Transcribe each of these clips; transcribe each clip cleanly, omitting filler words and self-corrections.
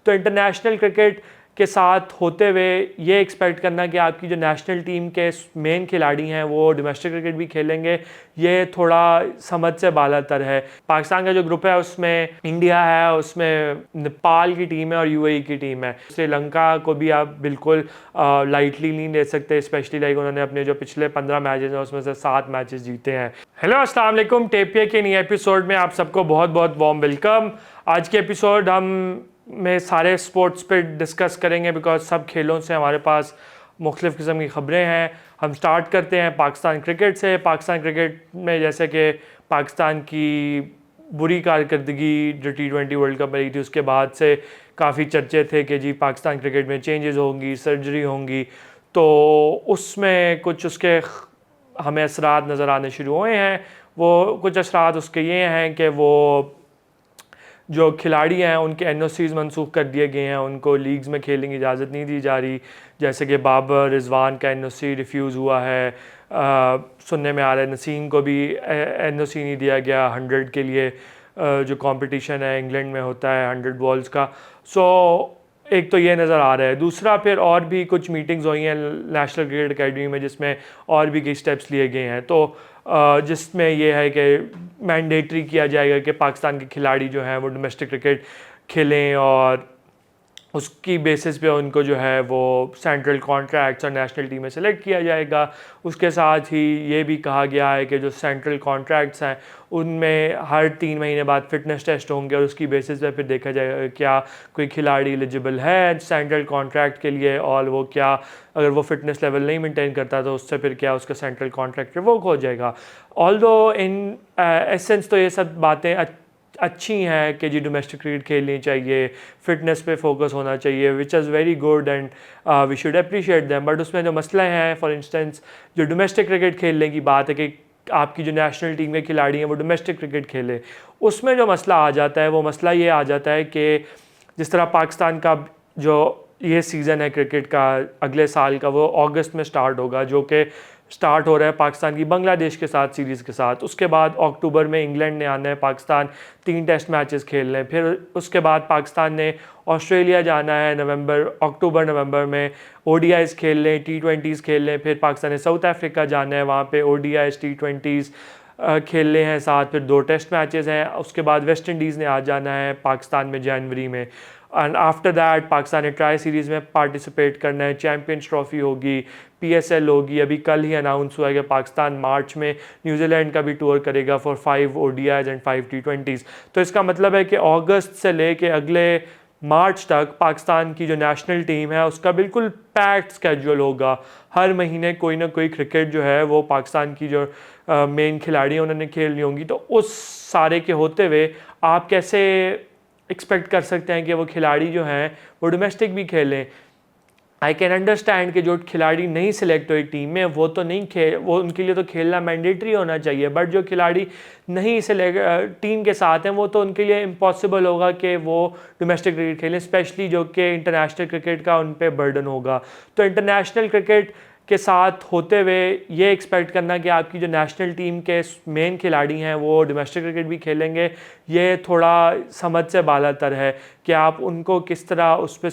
तो international cricket के साथ होते हुए ये एक्सपेक्ट करना कि आपकी जो नेशनल टीम के मेन खिलाड़ी हैं वो डोमेस्टिक क्रिकेट भी खेलेंगे, ये थोड़ा समझ से बालातर है। पाकिस्तान का जो ग्रुप है उसमें इंडिया है, उसमें नेपाल की टीम है और यूएई की टीम है। श्रीलंका को भी आप बिल्कुल लाइटली नहीं ले सकते, स्पेशली लाइक उन्होंने अपने जो पिछले 15 मैचेस हैं उसमें से 7 मैचेस जीते हैं। हेलो अस्सलाम वालेकुम, टेपिया के नए एपिसोड में आप सबको बहुत बहुत वार्म वेलकम। आज के एपिसोड हम में सारे स्पोर्ट्स पे डिस्कस करेंगे बिकॉज सब खेलों से हमारे पास मुख्तलिफ़ किस्म की ख़बरें हैं। हम स्टार्ट करते हैं पाकिस्तान क्रिकेट से। पाकिस्तान क्रिकेट में जैसे कि पाकिस्तान की बुरी कारकर्दगी जो T20 वर्ल्ड कप में रही थी उसके बाद से काफ़ी चर्चे थे कि जी पाकिस्तान क्रिकेट में चेंजेस होंगी, सर्जरी होंगी, तो उसमें कुछ उसके हमें असरात नज़र आने शुरू हुए हैं। वो कुछ असरात उसके ये हैं कि वो जो खिलाड़ी हैं उनके NOCs मनसूख कर दिए गए हैं, उनको लीग्स में खेलने की इजाज़त नहीं दी जा रही। जैसे कि बाबर रिजवान का NOC रिफ्यूज़ हुआ है, सुनने में आ रहा है नसीम को भी NOC नहीं दिया गया 100 के लिए, जो कंपटीशन है इंग्लैंड में होता है 100 बॉल्स का। एक तो ये नज़र आ रहा है। दूसरा फिर और भी कुछ मीटिंग्स हुई हैं नेशनल क्रिकेट एकेडमी में जिसमें और भी कई स्टेप्स लिए गए हैं, तो जिसमें यह है कि मैंडेटरी किया जाएगा कि पाकिस्तान के खिलाड़ी जो हैं वो डोमेस्टिक क्रिकेट खेलें और उसकी बेसिस पे उनको जो है वो सेंट्रल कॉन्ट्रैक्ट्स और नेशनल टीम में सेलेक्ट किया जाएगा। उसके साथ ही ये भी कहा गया है कि जो सेंट्रल कॉन्ट्रैक्ट्स हैं उनमें हर 3 महीने बाद फिटनेस टेस्ट होंगे और उसकी बेसिस पे फिर देखा जाएगा क्या कोई खिलाड़ी एलिजिबल है सेंट्रल कॉन्ट्रैक्ट के लिए, और वो क्या अगर वो फिटनेस लेवल नहीं मेंटेन करता तो उससे फिर क्या उसका सेंट्रल कॉन्ट्रैक्ट रिवोक हो जाएगा। ऑल्दो इन एसेंस तो ये सब बातें अच्छी हैं कि जी डोमेस्टिक क्रिकेट खेलनी चाहिए, फ़िटनेस पे फोकस होना चाहिए, which is very good and we should appreciate them. But उसमें जो मसला है, फॉर इंस्टेंस जो डोमेस्टिक क्रिकेट खेलने की बात है कि आपकी जो नेशनल टीम के खिलाड़ी हैं वो डोमेस्टिक क्रिकेट खेले, उसमें जो मसला आ जाता है वो मसला ये आ जाता है कि जिस तरह पाकिस्तान का जो ये सीज़न है क्रिकेट का अगले साल का वो अगस्त में स्टार्ट होगा, जो कि स्टार्ट हो रहा है पाकिस्तान की बांग्लादेश के साथ सीरीज़ के साथ। उसके बाद अक्टूबर में इंग्लैंड ने आना है, पाकिस्तान 3 टेस्ट मैचेस खेलने, फिर उसके बाद पाकिस्तान ने ऑस्ट्रेलिया जाना है अक्टूबर नवंबर में, ODIs खेल लें, T20s खेल लें, फिर पाकिस्तान ने साउथ अफ्रीका जाना है, वहाँ पे ODIs T20s खेलने हैं साथ, फिर 2 टेस्ट मैचेस हैं। उसके बाद वेस्ट इंडीज़ ने आ जाना है पाकिस्तान में जनवरी में, एंड आफ्टर दैट पाकिस्तान ने ट्राई सीरीज़ में पार्टिसिपेट करना है, चैम्पियंस ट्रॉफी होगी, PSL होगी। अभी कल ही अनाउंस हुआ है कि पाकिस्तान मार्च में न्यूजीलैंड का भी टूर करेगा फॉर 5 ODIs एंड 5 T20s। तो इसका मतलब है कि अगस्त से लेके अगले मार्च तक पाकिस्तान की जो नेशनल टीम है उसका बिल्कुल पैक्ड स्केड्यूल होगा। हर महीने कोई ना कोई क्रिकेट जो है वो पाकिस्तान की जो मेन खिलाड़ी हैं उन्होंने खेलनी होंगी। तो उस सारे के होते हुए आप कैसे एक्सपेक्ट कर सकते हैं कि वो खिलाड़ी जो हैं वो डोमेस्टिक भी खेलें। आई कैन अंडरस्टैंड कि जो खिलाड़ी नहीं सिलेक्ट हुई टीम में वो तो नहीं वो उनके लिए तो खेलना मैंडेटरी होना चाहिए, बट जो खिलाड़ी नहीं सिलेक्ट टीम के साथ हैं वो तो उनके लिए इम्पॉसिबल होगा कि वो डोमेस्टिक क्रिकेट खेलें, स्पेशली जो कि इंटरनेशनल क्रिकेट का उन पर बर्डन होगा। तो इंटरनेशनल क्रिकेट के साथ होते हुए ये एक्सपेक्ट करना कि आपकी जो नेशनल टीम के मेन खिलाड़ी हैं वो डोमेस्टिक क्रिकेट भी खेलेंगे, ये थोड़ा समझ से बालातर है कि आप उनको किस तरह उस पर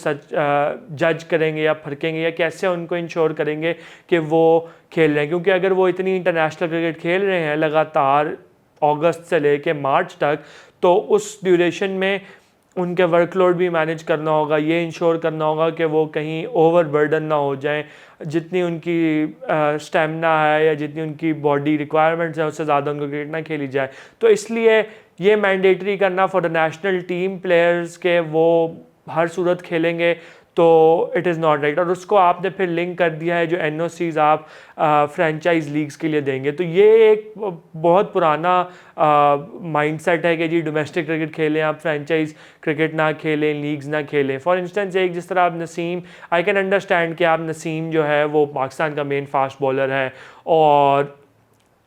जज करेंगे या फरकेंगे या कैसे उनको इंश्योर करेंगे कि वो खेल रहे हैं। क्योंकि अगर वो इतनी इंटरनेशनल क्रिकेट खेल रहे हैं लगातार अगस्त से लेके मार्च तक, तो उस ड्यूरेशन में उनके वर्कलोड भी मैनेज करना होगा, ये इंश्योर करना होगा कि वो कहीं ओवर बर्डन ना हो जाएं, जितनी उनकी स्टेमिना है या जितनी उनकी बॉडी रिक्वायरमेंट्स है उससे ज़्यादा उनको क्रिकेट ना खेली जाए। तो इसलिए ये मैंडेटरी करना for the national team players के वो हर सूरत खेलेंगे तो इट इज़ नॉट राइट। और उसको आपने फिर लिंक कर दिया है जो NOCs आप फ्रेंचाइज लीग्स के लिए देंगे, तो ये एक बहुत पुराना माइंडसेट है कि जी डोमेस्टिक क्रिकेट खेलें आप, फ्रेंचाइज क्रिकेट ना खेलें, लीग्स ना खेलें। फॉर इंस्टेंस एक जिस तरह आप नसीम, आई कैन अंडरस्टैंड कि आप नसीम जो है वो पाकिस्तान का मेन फास्ट बॉलर है और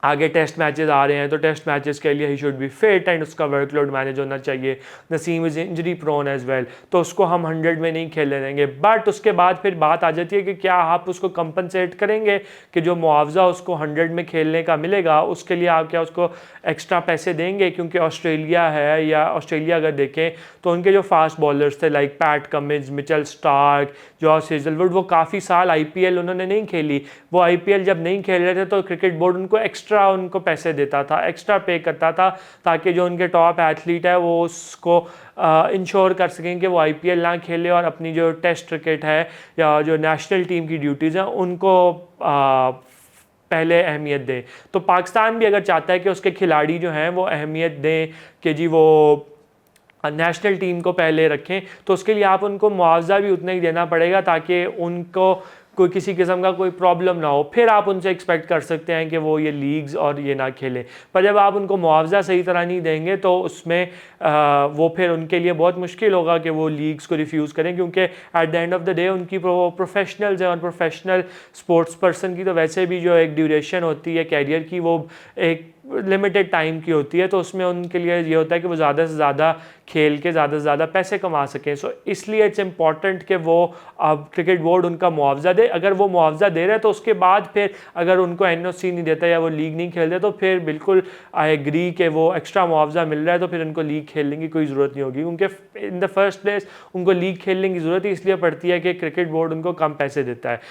आगे टेस्ट मैचेस आ रहे हैं तो टेस्ट मैचेस के लिए ही शुड बी फिट एंड उसका वर्कलोड मैनेज होना चाहिए। Naseem is injury prone as well, तो उसको हम 100 में नहीं खेलने देंगे। बट उसके बाद फिर बात आ जाती है कि क्या आप उसको कंपनसेट करेंगे कि जो मुआवजा उसको 100 में खेलने का मिलेगा उसके लिए आप क्या उसको एक्स्ट्रा पैसे देंगे, क्योंकि ऑस्ट्रेलिया है, या ऑस्ट्रेलिया अगर देखें तो उनके जो फास्ट बॉलर्स थे like PAT Cummins, Mitchell Starc, Josh Hazlewood, वो काफ़ी साल IPL उन्होंने नहीं खेली। वो IPL जब नहीं खेल रहे थे तो क्रिकेट बोर्ड उनको एक्स्ट्रा उनको पैसे देता था, एक्स्ट्रा पे करता था, ताकि जो उनके टॉप एथलीट है वो उसको इंश्योर कर सकें कि वो IPL ना खेले और अपनी जो टेस्ट क्रिकेट है या जो नेशनल टीम की ड्यूटीज़ हैं उनको पहले अहमियत दें। तो पाकिस्तान भी अगर चाहता है कि उसके खिलाड़ी जो हैं वो अहमियत दें कि जी वो नेशनल टीम को पहले रखें, तो उसके लिए आप उनको मुआवजा भी उतना ही देना पड़ेगा ताकि उनको कोई किसी किस्म का कोई प्रॉब्लम ना हो। फिर आप उनसे एक्सपेक्ट कर सकते हैं कि वो ये लीग्स और ये ना खेलें। पर जब आप उनको मुआवजा सही तरह नहीं देंगे तो उसमें वो फिर उनके लिए बहुत मुश्किल होगा कि वो लीग्स को रिफ्यूज़ करें, क्योंकि at the end of the day उनकी प्रोफेशनल्स हैं और प्रोफेशनल स्पोर्ट्स पर्सन की तो वैसे भी जो एक ड्यूरेशन होती है कैरियर की वो एक लिमिटेड टाइम की होती है, तो उसमें उनके लिए ये होता है कि वो ज़्यादा से ज़्यादा खेल के ज़्यादा से ज़्यादा पैसे कमा सकें। सो इसलिए इट्स इम्पॉर्टेंट कि वो अब क्रिकेट बोर्ड उनका मुआवजा दे। अगर वो मुआवजा दे रहे हैं तो उसके बाद फिर अगर उनको NOC नहीं देता या वो लीग नहीं खेलते तो फिर बिल्कुल आई एग्री कि वो एक्स्ट्रा मुआवजा मिल रहा है तो फिर उनको लीग खेलने की कोई ज़रूरत नहीं होगी, क्योंकि इन द फर्स्ट प्लेस उनको लीग खेलने की ज़रूरत ही इसलिए पड़ती है कि क्रिकेट बोर्ड उनको कम पैसे देता है।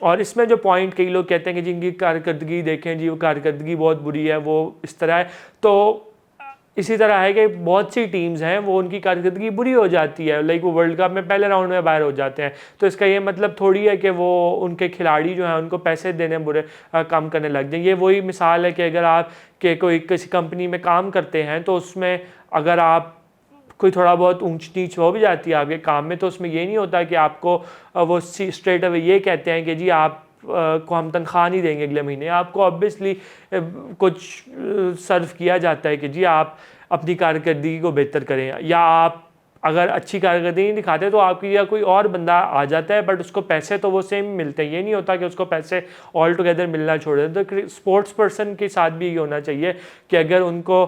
और इसमें जो पॉइंट कई लोग कहते हैं कि जिनकी कारकर्दगी देखें जी वो कारकर्दगी बहुत बुरी है, वो इस तरह है, तो इसी तरह है कि बहुत सी टीम्स हैं वो उनकी कारकर्दगी बुरी हो जाती है, लाइक वो वर्ल्ड कप में पहले राउंड में बाहर हो जाते हैं, तो इसका ये मतलब थोड़ी है कि वो उनके खिलाड़ी जो हैं उनको पैसे देने बुरे कम करने लग जाएं। ये वही मिसाल है कि अगर आप के कोई किसी कंपनी में काम करते हैं तो उसमें अगर आप कोई थोड़ा बहुत ऊंच नीच हो भी जाती है आपके काम में, तो उसमें ये नहीं होता कि आपको वो स्ट्रेट अवे ये कहते हैं कि जी आप को हम तनख्वाह नहीं देंगे अगले महीने। आपको ऑब्वियसली कुछ सर्व किया जाता है कि जी आप अपनी कारकर्दगी को बेहतर करें, या आप अगर अच्छी कारकर्दगी नहीं दिखाते तो आपकी या कोई और बंदा आ जाता है बट उसको पैसे तो वो सेम मिलते हैं। ये नहीं होता कि उसको पैसे ऑल टुगेदर मिलना छोड़ दें। तो स्पोर्ट्स पर्सन के साथ भी ये होना चाहिए कि अगर उनको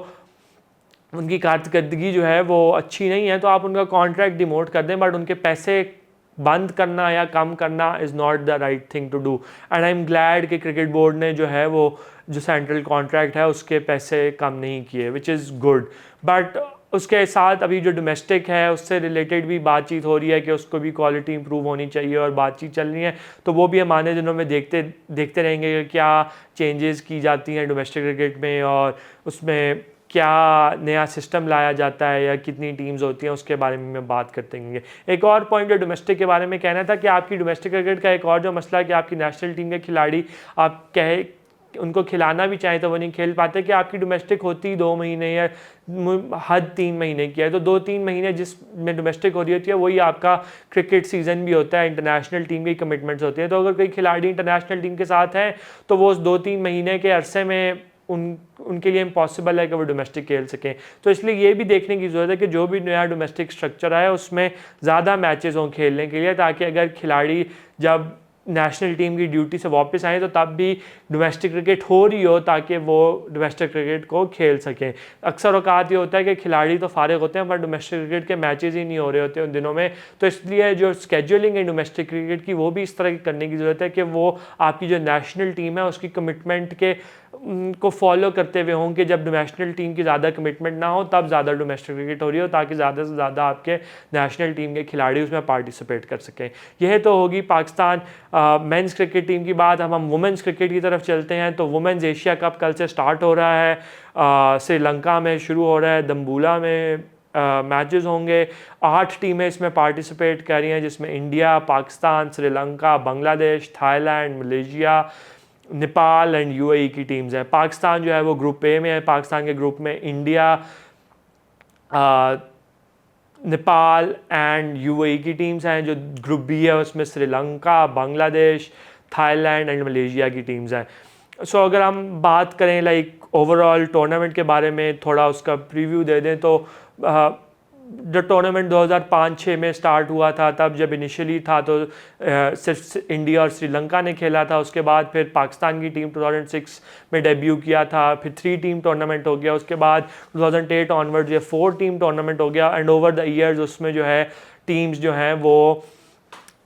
उनकी कारकर्दगी जो है वो अच्छी नहीं है तो आप उनका कॉन्ट्रैक्ट डिमोट कर दें, बट उनके पैसे बंद करना या कम करना is not the right thing to do. And I am glad कि क्रिकेट बोर्ड ने जो है वो जो सेंट्रल कॉन्ट्रैक्ट है उसके पैसे कम नहीं किए, विच इज़ गुड। बट उसके साथ अभी जो डोमेस्टिक है उससे रिलेटेड भी बातचीत हो रही है कि उसको भी क्वालिटी इंप्रूव होनी चाहिए और बातचीत चल रही है, तो वो भी हम आने दिनों में देखते रहेंगे कि क्या चेंजेस की जाती हैं डोमेस्टिक क्रिकेट में और उसमें क्या नया सिस्टम लाया जाता है या कितनी टीम्स होती हैं, उसके बारे में बात करते हैं। एक और पॉइंट जो डोमेस्टिक के बारे में कहना था कि आपकी डोमेस्टिक क्रिकेट का एक और जो मसला है कि आपकी नेशनल टीम के खिलाड़ी आप उनको खिलाना भी चाहें तो वो नहीं खेल पाते, कि आपकी डोमेस्टिक होती 2 महीने या हद 3 महीने की है, तो 2-3 महीने जिसमें डोमेस्टिक हो रही होती है वही आपका क्रिकेट सीज़न भी होता है, इंटरनेशनल टीम की कमिटमेंट्स होती है। तो अगर कोई खिलाड़ी इंटरनेशनल टीम के साथ हैं तो वो उस 2-3 महीने के अरसे में उनके लिए इम्पॉसिबल है कि वो डोमेस्टिक खेल सकें। तो इसलिए ये भी देखने की ज़रूरत है कि जो भी नया डोमेस्टिक स्ट्रक्चर है उसमें ज़्यादा मैचेस हों खेलने के लिए, ताकि अगर खिलाड़ी जब नेशनल टीम की ड्यूटी से वापस आए तो तब भी डोमेस्टिक क्रिकेट हो रही हो ताकि वो डोमेस्टिक क्रिकेट को खेल सकें। अक्सर औकात ये होता है कि खिलाड़ी तो फारिग होते हैं पर डोमेस्टिक क्रिकेट के मैचेस ही नहीं हो रहे होते उन दिनों में, तो इसलिए जो स्केड्यूलिंग है डोमेस्टिक क्रिकेट की वो भी इस तरह की करने की ज़रूरत है कि वो आपकी जो नेशनल टीम है उसकी कमिटमेंट के को फॉलो करते हुए हों कि जब नेशनल टीम की ज़्यादा कमिटमेंट ना हो तब ज़्यादा डोमेस्टिक क्रिकेट हो रही हो, ताकि ज़्यादा से ज़्यादा आपके नेशनल टीम के खिलाड़ी उसमें पार्टिसिपेट कर सकें। यह तो होगी पाकिस्तान मेंस क्रिकेट टीम की बात। हम वुमेंस क्रिकेट की तरफ चलते हैं। तो वुमेंस एशिया कप कल से स्टार्ट हो रहा है, श्रीलंका में शुरू हो रहा है, दम्बूला में मैचेस होंगे। 8 टीमें इसमें पार्टिसिपेट कर रही हैं, जिसमें India, Pakistan, Sri Lanka, Bangladesh, Thailand, Malaysia, Nepal and UAE की टीम्स हैं। पाकिस्तान जो है वो ग्रुप ए में है। पाकिस्तान के ग्रुप में इंडिया, नेपाल एंड UAE की टीम्स हैं। जो ग्रुप बी है उसमें Sri Lanka, Bangladesh, Thailand and Malaysia की टीम्स हैं। सो अगर हम बात करें लाइक ओवरऑल टूर्नामेंट के बारे में, थोड़ा उसका प्रीव्यू दे दें, तो जो टूर्नामेंट 2005-06 में स्टार्ट हुआ था, तब जब इनिशियली था तो सिर्फ इंडिया और श्रीलंका ने खेला था। उसके बाद फिर पाकिस्तान की टीम 2006 में डेब्यू किया था, फिर 3 टीम टूर्नामेंट हो गया। उसके बाद 2008 ऑनवर्ड्स ये 4 टीम टूर्नामेंट हो गया। एंड ओवर द ईयर्स उसमें जो है टीम्स जो हैं वो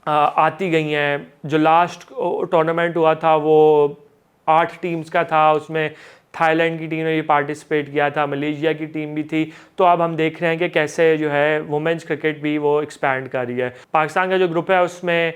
आती गई हैं। जो लास्ट टूर्नामेंट हुआ था वो 8 टीम्स का था, उसमें थाईलैंड की टीम ने भी पार्टिसिपेट किया था, मलेशिया की टीम भी थी। तो अब हम देख रहे हैं कि कैसे जो है वुमेंस क्रिकेट भी वो एक्सपैंड कर रही है। पाकिस्तान का जो ग्रुप है उसमें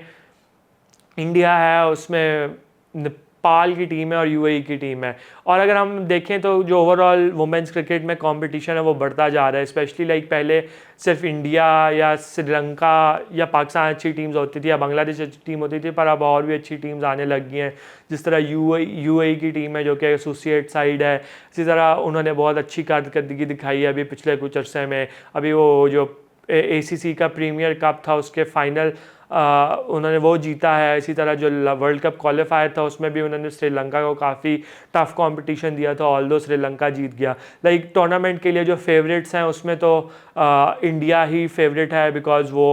इंडिया है, उसमें नेपाल की टीम है और यूएई की टीम है। और अगर हम देखें तो जो ओवरऑल वुमेंस क्रिकेट में कंपटीशन है वो बढ़ता जा रहा है। स्पेशली लाइक पहले सिर्फ इंडिया या श्रीलंका या पाकिस्तान अच्छी टीम्स होती थी या बांग्लादेश अच्छी टीम होती थी, पर अब और भी अच्छी टीम्स आने लग गई हैं। जिस तरह यूएई की टीम है जो कि एसोसिएट साइड है, इसी तरह उन्होंने बहुत अच्छी कारकर्दगी दिखाई है अभी पिछले कुछ अरसे में। अभी वो जो एसीसी का प्रीमियर कप था उसके फाइनल उन्होंने वो जीता है। इसी तरह जो वर्ल्ड कप क्वालिफायर था उसमें भी उन्होंने श्रीलंका को काफ़ी टफ कंपटीशन दिया था, ऑल्दो श्रीलंका जीत गया। लाइक टूर्नामेंट के लिए जो फेवरेट्स हैं उसमें तो इंडिया ही फेवरेट है, बिकॉज वो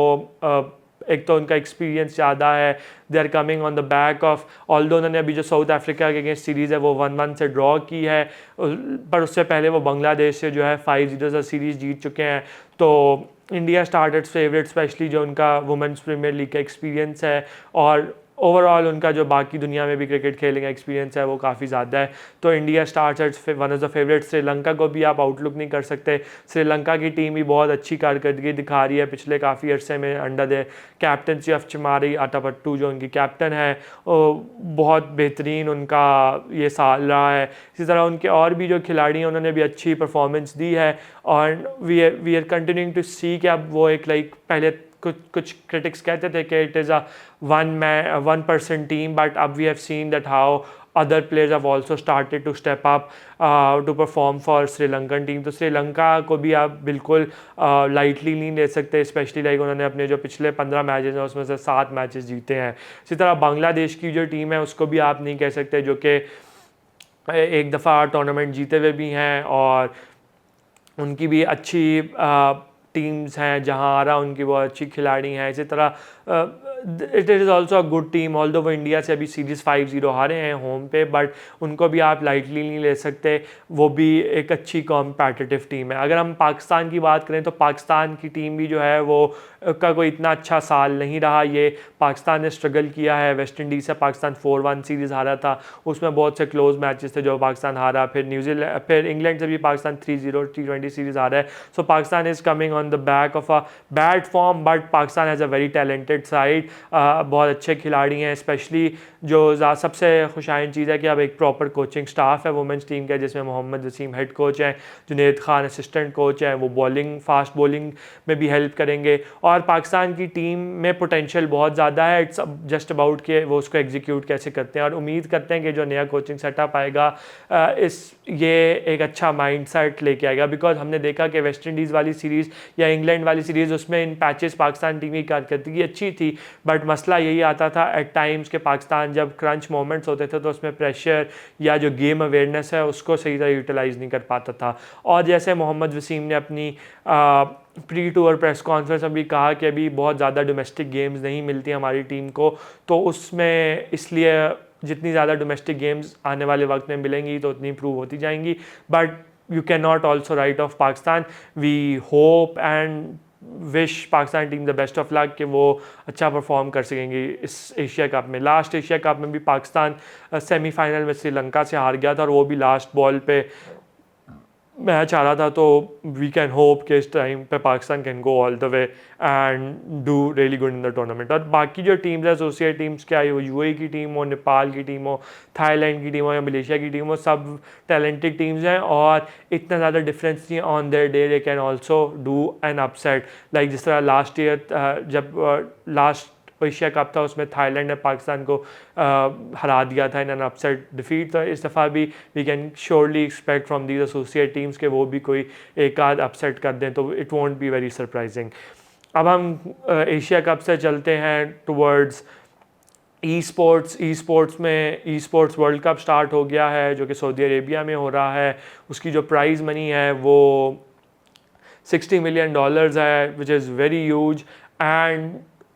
एक तो उनका एक्सपीरियंस ज़्यादा है। They are coming on the back of, although उन्होंने अभी जो साउथ अफ्रीका के अगेंस्ट सीरीज़ है वो 1-1 से ड्रॉ की है, पर उससे पहले वो बांग्लादेश से जो है 5-0 से सीरीज़ जीत चुके हैं। तो इंडिया स्टार्टेड फेवरेट, स्पेशली जो उनका वुमेंस प्रीमियर लीग का एक्सपीरियंस है और ओवरऑल उनका जो बाकी दुनिया में भी क्रिकेट खेलने का एक्सपीरियंस है वो काफ़ी ज़्यादा है। तो India stars eight one of the favourite. Sri Lanka को भी आप आउटलुक नहीं कर सकते। श्रीलंका की टीम भी बहुत अच्छी कारकर्दगी दिखा रही है पिछले काफ़ी अरसे में under the captaincy of Chamari Athapaththu, जो उनकी कैप्टन है। बहुत बेहतरीन उनका ये साल रहा है। इसी तरह उनके और भी जो खिलाड़ी हैं उन्होंने भी अच्छी परफॉर्मेंस दी है और वी आर कंटिन्यूइंग टू सी कि अब वो एक लाइक पहले कुछ क्रिटिक्स कहते थे कि it is a 1% team, but अब we have seen that how other players have also started to step up to perform for Sri Lankan team. तो श्रीलंका को भी आप बिल्कुल लाइटली नहीं ले सकते, स्पेशली लाइक उन्होंने अपने जो पिछले 15 मैचेस हैं उसमें से 7 मैचेस जीते हैं। इसी तरह बांग्लादेश की जो टीम है उसको भी आप नहीं कह सकते, जो कि एक दफ़ा टूर्नामेंट जीते हुए भी हैं और उनकी भी अच्छी टीम्स हैं। जहाँ आ रहा उनकी बहुत अच्छी खिलाड़ी हैं। इसी तरह it is also a good team, although वो इंडिया से अभी सीरीज़ 5-0 हारे हैं होम पे, बट उनको भी आप लाइटली नहीं ले सकते। वो भी एक अच्छी कॉम्पिटिटिव टीम है। अगर हम पाकिस्तान की बात करें तो पाकिस्तान की टीम भी जो है वो का कोई इतना अच्छा साल नहीं रहा। ये पाकिस्तान ने स्ट्रगल किया है। वेस्ट इंडीज़ से पाकिस्तान 4-1 सीरीज़ हारा था, उसमें बहुत से क्लोज मैचेस थे जो पाकिस्तान हारा। फिर न्यूजीलैंड, फिर इंग्लैंड से भी पाकिस्तान 3-0 T20 सीरीज़ हारा है। So Pakistan is coming on the back of a bad form, but Pakistan has a very talented side. बहुत अच्छे खिलाड़ी हैं। स्पेशली जो सबसे खुशाइन चीज़ है कि अब एक प्रॉपर कोचिंग स्टाफ है वुमेंस टीम का, जिसमें मोहम्मद वसीम हेड कोच हैं, जुनेद खान असिस्टेंट कोच हैं। वो बॉलिंग, फास्ट बॉलिंग में भी हेल्प करेंगे। और पाकिस्तान की टीम में पोटेंशियल बहुत ज़्यादा है। इट्स जस्ट अबाउट कि वो उसको एग्जीक्यूट कैसे करते हैं। और उम्मीद करते हैं कि जो नया कोचिंग सेटअप आएगा ये एक अच्छा माइंड सेट लेके आएगा। बिकॉज हमने देखा कि वेस्ट इंडीज़ वाली सीरीज़ या इंग्लैंड वाली सीरीज़, उसमें इन पैचेस पाकिस्तान टीम की कारकर्दगी अच्छी थी, बट मसला यही आता था एट टाइम्स के पाकिस्तान जब क्रंच मोमेंट्स होते थे तो उसमें प्रेशर या जो गेम अवेयरनेस है उसको सही तरह यूटिलाइज़ नहीं कर पाता था। और जैसे मोहम्मद वसीम ने अपनी प्री टूर प्रेस कॉन्फ्रेंस में भी कहा कि अभी बहुत ज़्यादा डोमेस्टिक गेम्स नहीं मिलती हमारी टीम को, तो उसमें इसलिए जितनी ज़्यादा डोमेस्टिक गेम्स आने वाले वक्त में मिलेंगी तो उतनी इम्प्रूव होती जाएंगी। But you can not also write off Pakistan. We hope and wish Pakistan team the best of luck कि वो अच्छा परफॉर्म कर सकेंगी इस एशिया कप में। लास्ट एशिया कप में भी पाकिस्तान सेमीफाइनल में श्रीलंका से हार गया था और वो भी लास्ट बॉल पे मैच आ रहा था। तो वी कैन होप कि इस टाइम पे Pakistan can go all the way and do really good in the tournament. और बाकी जो टीम्स है एसोसिएट टीम्स, क्या हो यूएई की टीम हो, नेपाल की टीम हो, थाईलैंड की टीम हो या मलेशिया की टीम हो, सब टैलेंटेड टीम्स हैं और इतना ज़्यादा डिफरेंस नहीं on their day they can also do an upset. Like जिस तरह लास्ट ईयर जब लास्ट एशिया कप था उसमें थाईलैंड ने पाकिस्तान को हरा दिया था इन एन अपसेट डिफीट। तो इस दफ़ा भी we can surely expect from these associate teams के वो भी कोई एक आध अपसेट कर दें, तो it won't be very surprising. अब हम एशिया कप से चलते हैं टुवर्ड्स ई स्पोर्ट्स में e sports world cup start हो गया है जो कि सऊदी अरेबिया में हो रहा है। उसकी जो प्राइज़ मनी है वो $60 मिलियन है, विच इज़ वेरी ह्यूज। एंड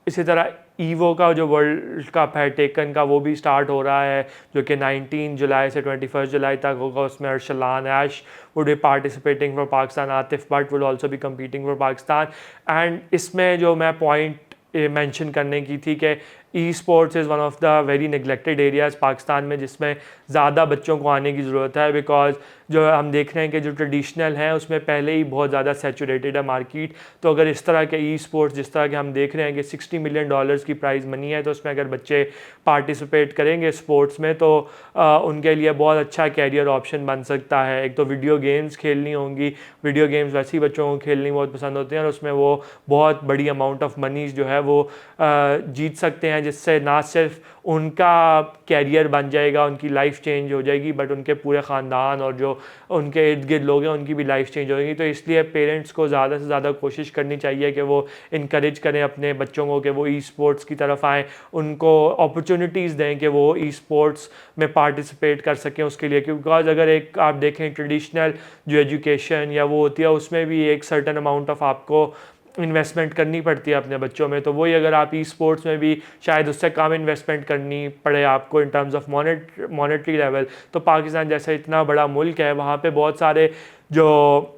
इसी तरह ईवो का जो वर्ल्ड कप है टेकन का, वो भी स्टार्ट हो रहा है, जो कि 19 जुलाई से 21 जुलाई तक होगा। उसमें Arslan Ash would be participating for Pakistan, Atif Butt will also be competing for Pakistan. And इसमें जो मैं पॉइंट मेंशन करने की थी कि E sports is one of the very neglected areas Pakistan में, जिसमें ज़्यादा बच्चों को आने की ज़रूरत है। बिकॉज जो हम देख रहे हैं कि जो ट्रेडिशनल हैं उसमें पहले ही बहुत ज़्यादा सैचुरेटेड है मार्केट। तो अगर इस तरह के ई स्पोर्ट्स, जिस तरह के हम देख रहे हैं कि $60 मिलियन की प्राइज़ मनी है, तो उसमें अगर बच्चे पार्टिसिपेट करेंगे स्पोर्ट्स में तो उनके लिए बहुत अच्छा कैरियर ऑप्शन बन सकता है। एक तो वीडियो गेम्स खेलनी होंगी, वीडियो गेम्स वैसे ही बच्चों को खेलनी बहुत पसंद होती हैं, और उसमें वो बहुत बड़ी अमाउंट ऑफ मनीज जो है वो जीत सकते हैं, जिससे ना सिर्फ उनका कैरियर बन जाएगा, उनकी लाइफ चेंज हो जाएगी, बट उनके पूरे ख़ानदान और जो उनके इर्द गिर्द लोग हैं उनकी भी लाइफ चेंज होगी। तो इसलिए पेरेंट्स को ज़्यादा से ज़्यादा कोशिश करनी चाहिए कि वो इनकरेज करें अपने बच्चों को कि वो ई स्पोर्ट्स की तरफ आएँ, उनको अपॉर्चुनिटीज़ दें कि वो ई स्पोर्ट्स में पार्टिसिपेट कर सकें उसके लिए। बिकॉज अगर एक आप देखें ट्रेडिशनल जो एजुकेशन या वो होती है, उसमें भी एक सर्टन अमाउंट ऑफ आपको इन्वेस्टमेंट करनी पड़ती है अपने बच्चों में। तो वही अगर आप ई स्पोर्ट्स में भी शायद उससे कम इन्वेस्टमेंट करनी पड़े आपको in terms of monetary level, तो पाकिस्तान जैसा इतना बड़ा मुल्क है, वहाँ पे बहुत सारे जो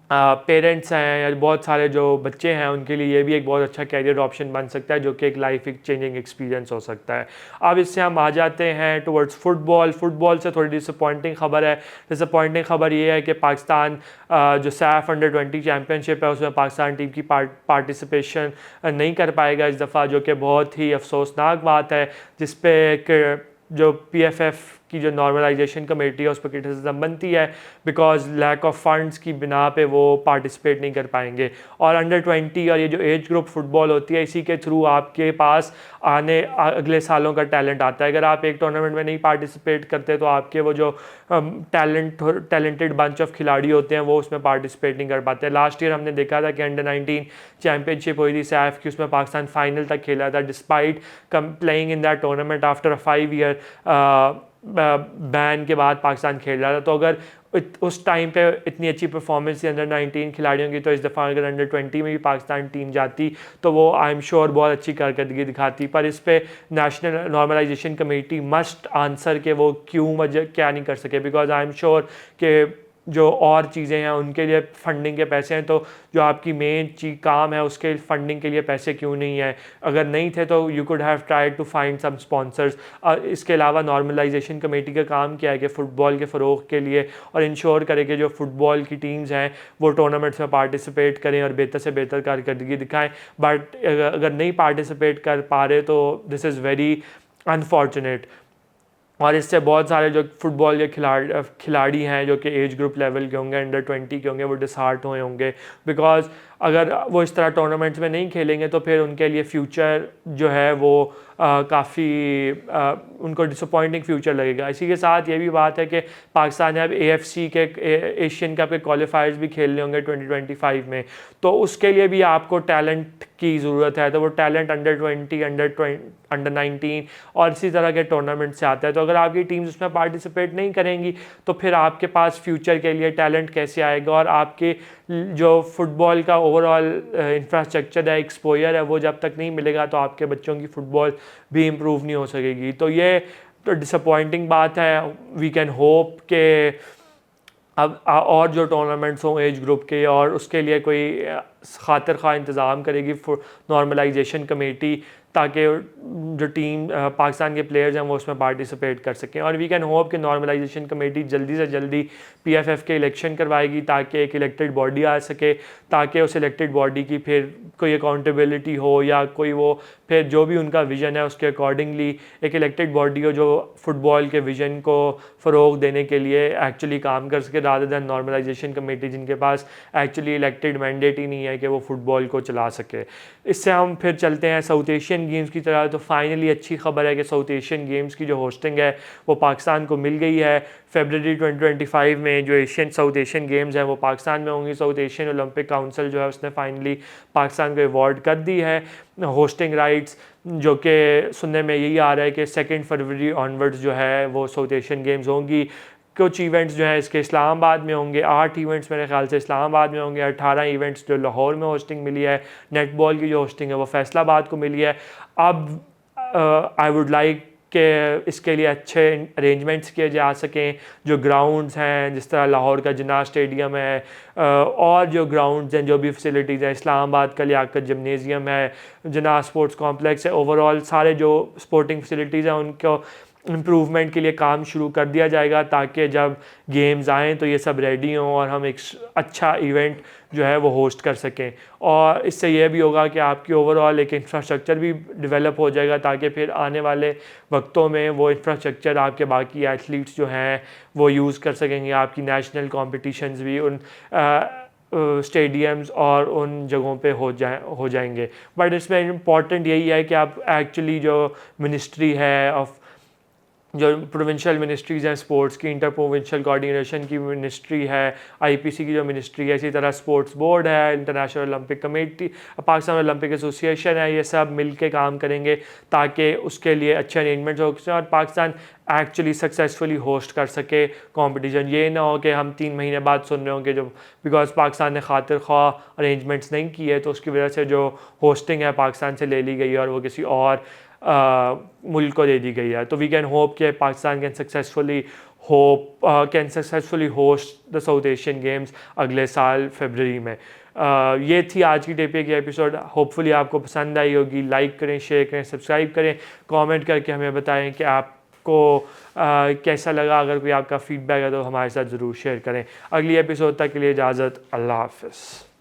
पेरेंट्स हैं या बहुत सारे जो बच्चे हैं उनके लिए ये भी एक बहुत अच्छा कैरियर ऑप्शन बन सकता है, जो कि एक लाइफ चेंजिंग एक्सपीरियंस हो सकता है। अब इससे हम आ जाते हैं टुवर्ड्स फुटबॉल। फुटबॉल से थोड़ी डिसअपॉइंटिंग खबर है। डिसअपॉइंटिंग खबर ये है कि पाकिस्तान जो सैफ अंडर-20 चैम्पियनशिप है उसमें पाकिस्तान टीम की पार्टिसिपेशन नहीं कर पाएगा इस दफ़ा, जो कि बहुत ही अफसोसनाक बात है, जिस पे जो PFF की जो नॉर्मलाइजेशन कमेटी है उस पर क्रिटिसिज्म बनती है, बिकॉज लैक ऑफ फंड्स की बिना पे वो पार्टिसिपेट नहीं कर पाएंगे। और अंडर-20 और ये जो एज ग्रुप फुटबॉल होती है, इसी के थ्रू आपके पास अगले सालों का टैलेंट आता है। अगर आप एक टूर्नामेंट में नहीं पार्टिसिपेट करते तो आपके वो जो टैलेंटेड बंच ऑफ खिलाड़ी होते हैं वो उसमें पार्टिसिपेट नहीं कर पाते। लास्ट ईयर हमने देखा था कि अंडर-19 चैम्पियनशिप हुई थी सैफ की, उसमें पाकिस्तान फाइनल तक खेला था, despite playing in that tournament after a 5 year ban के बाद पाकिस्तान खेल रहा था। तो अगर उस टाइम पे इतनी अच्छी परफॉर्मेंस थी अंडर-19 खिलाड़ियों की, तो इस दफ़ा अगर अंडर-20 में भी पाकिस्तान टीम जाती तो वो आई एम श्योर बहुत अच्छी कारकर्दगी दिखाती। पर इस पे national normalisation committee must answer के वो क्यों वजह क्या नहीं कर सके, बिकॉज आई एम श्योर कि जो और चीज़ें हैं उनके लिए फंडिंग के पैसे हैं, तो जो आपकी मेन चीज़ काम है उसके फंडिंग के लिए पैसे क्यों नहीं है? अगर नहीं थे तो you could have tried to find some sponsors. इसके अलावा नॉर्मलाइजेशन कमेटी का काम क्या है कि फ़ुटबॉल के फ़रोग़ के लिए और इंश्योर करे कि जो फ़ुटबॉल की टीम्स हैं वो टूर्नामेंट्स में पार्टिसिपेट करें और बेहतर से बेहतर कारकर्दगी दिखाएँ। बट अगर नहीं पार्टिसिपेट कर पा रहे तो दिस इज़ वेरी अनफॉर्चुनेट। और इससे बहुत सारे जो फुटबॉल के खिलाड़ी हैं जो कि एज ग्रुप लेवल के होंगे, अंडर-20 के होंगे, वो डिसहार्ट हुए होंगे, बिकॉज अगर वो इस तरह टूर्नामेंट्स में नहीं खेलेंगे तो फिर उनके लिए फ्यूचर जो है वो काफ़ी उनको डिसअपॉइंटिंग फ्यूचर लगेगा। इसी के साथ ये भी बात है कि पाकिस्तान ने अब AFC के एशियन कप के क्वालिफायर्स भी खेलने होंगे 2025 में, तो उसके लिए भी आपको टैलेंट की ज़रूरत है। तो वो टैलेंट अंडर-20, अंडर-19 और इसी तरह के टूर्नामेंट से आता है। तो अगर आपकी टीम्स उसमें पार्टिसिपेट नहीं करेंगी तो फिर आपके पास फ्यूचर के लिए टैलेंट कैसे आएगा, और आपके जो फुटबॉल का ओवरऑल इंफ्रास्ट्रक्चर है, एक्सपोजर है, वो जब तक नहीं मिलेगा तो आपके बच्चों की फ़ुटबॉल भी इम्प्रूव नहीं हो सकेगी। तो ये तो डिसअपॉइंटिंग बात है। वी कैन होप के अब और जो टूर्नामेंट्स हों एज ग्रुप के, और उसके लिए कोई खातिर खा इंतज़ाम करेगी नॉर्मलाइजेशन कमेटी, ताकि जो टीम पाकिस्तान के प्लेयर्स हैं वो उसमें पार्टिसिपेट कर सकें। और वी कैन होप कि नॉर्मलाइजेशन कमेटी जल्दी से जल्दी PFF के इलेक्शन करवाएगी ताकि एक इलेक्टेड बॉडी आ सके, ताकि उस इलेक्टेड बॉडी की फिर कोई अकाउंटेबिलिटी हो या कोई वो फिर जो भी उनका विज़न है उसके अकॉर्डिंगली एक इलेक्टेड बॉडी हो जो फुटबॉल के विज़न को फ़रोग़ देने के लिए एक्चुअली काम कर सके, रादर दैन नॉर्मलाइजेशन कमेटी जिनके पास एक्चुअली इलेक्टेड मैंडेट ही नहीं है कि वो फ़ुटबॉल को चला सके। इससे हम फिर चलते हैं साउथ एशियन गेम्स की तरह। तो फाइनली अच्छी खबर है कि साउथ एशियन गेम्स की जो होस्टिंग है वो पाकिस्तान को मिल गई है। फरवरी 2025 में जो साउथ एशियन गेम्स हैं वो पाकिस्तान में होंगी। साउथ एशियन ओलंपिक काउंसिल जो है उसने फाइनली पाकिस्तान को अवार्ड कर दी है होस्टिंग राइट्स, जो कि सुनने में यही आ रहा है कि 2 फरवरी ऑनवर्ड्स जो है वो साउथ एशियन गेम्स होंगी। कुछ इवेंट्स जो हैं इसके इस्लामाबाद में होंगे, 8 इवेंट्स मेरे ख्याल से इस्लामाबाद में होंगे, 18 इवेंट्स जो लाहौर में होस्टिंग मिली है, नेटबॉल की जो होस्टिंग है वो फैसलाबाद को मिली है। अब आई वुड लाइक कि इसके लिए अच्छे अरेंजमेंट्स किए जा सकें, जो ग्राउंड्स हैं जिस तरह लाहौर का जिन्ना स्टेडियम है, और जो ग्राउंड्स हैं जो भी फैसिलिटीज़ हैं, इस्लामाबाद का लियाकत जिमनेजियम है, जिन्ना स्पोर्ट्स कॉम्प्लेक्स है, ओवरऑल सारे जो स्पोर्टिंग फैसिलिटीज़ हैं उनको इम्प्रूवमेंट के लिए काम शुरू कर दिया जाएगा, ताकि जब गेम्स आएँ तो ये सब रेडी हों और हम एक अच्छा इवेंट जो है वो होस्ट कर सकें। और इससे ये भी होगा कि आपकी ओवरऑल एक इंफ्रास्ट्रक्चर भी डेवलप हो जाएगा, ताकि फिर आने वाले वक्तों में वो इंफ्रास्ट्रक्चर आपके बाकी एथलीट्स जो हैं वो यूज़ कर सकेंगे। आपकी नेशनल कॉम्पिटिशन्स भी उन स्टेडियम्स और उन जगहों पे हो जाएंगे। बट इसमें इम्पॉर्टेंट यही है कि आप एक्चुअली जो मिनिस्ट्री है ऑफ जो प्रोविंशियल मिनिस्ट्रीज़ हैं स्पोर्ट्स की, इंटर प्रोविंशियल कोऑर्डिनेशन की मिनिस्ट्री है, आईपीसी की जो मिनिस्ट्री है, इसी तरह स्पोर्ट्स बोर्ड है, international Olympic committee, Pakistan Olympic association है, ये सब मिल के काम करेंगे ताकि उसके लिए अच्छे अरेंजमेंट्स हो सकें और पाकिस्तान एक्चुअली सक्सेसफुली होस्ट कर सके कंपटीशन। ये ना हो कि हम 3 महीने बाद सुन रहे हों कि जो बिकॉज पाकिस्तान ने खातिर ख्वाह अरेंजमेंट्स नहीं किए तो उसकी वजह से जो होस्टिंग है पाकिस्तान से ले ली गई है और वो किसी और मुल्क को दे दी गई है। तो वी कैन होप कि Pakistan can successfully host the south Asian games अगले साल फरवरी में। ये थी आज की टेपे की एपिसोड। होपफुली आपको पसंद आई होगी। लाइक करें, शेयर करें, सब्सक्राइब करें, कमेंट करके हमें बताएं कि आपको कैसा लगा। अगर कोई आपका फीडबैक है तो हमारे साथ ज़रूर शेयर करें। अगली एपिसोड तक के लिए इजाज़त। अल्लाह हाफ़िज़।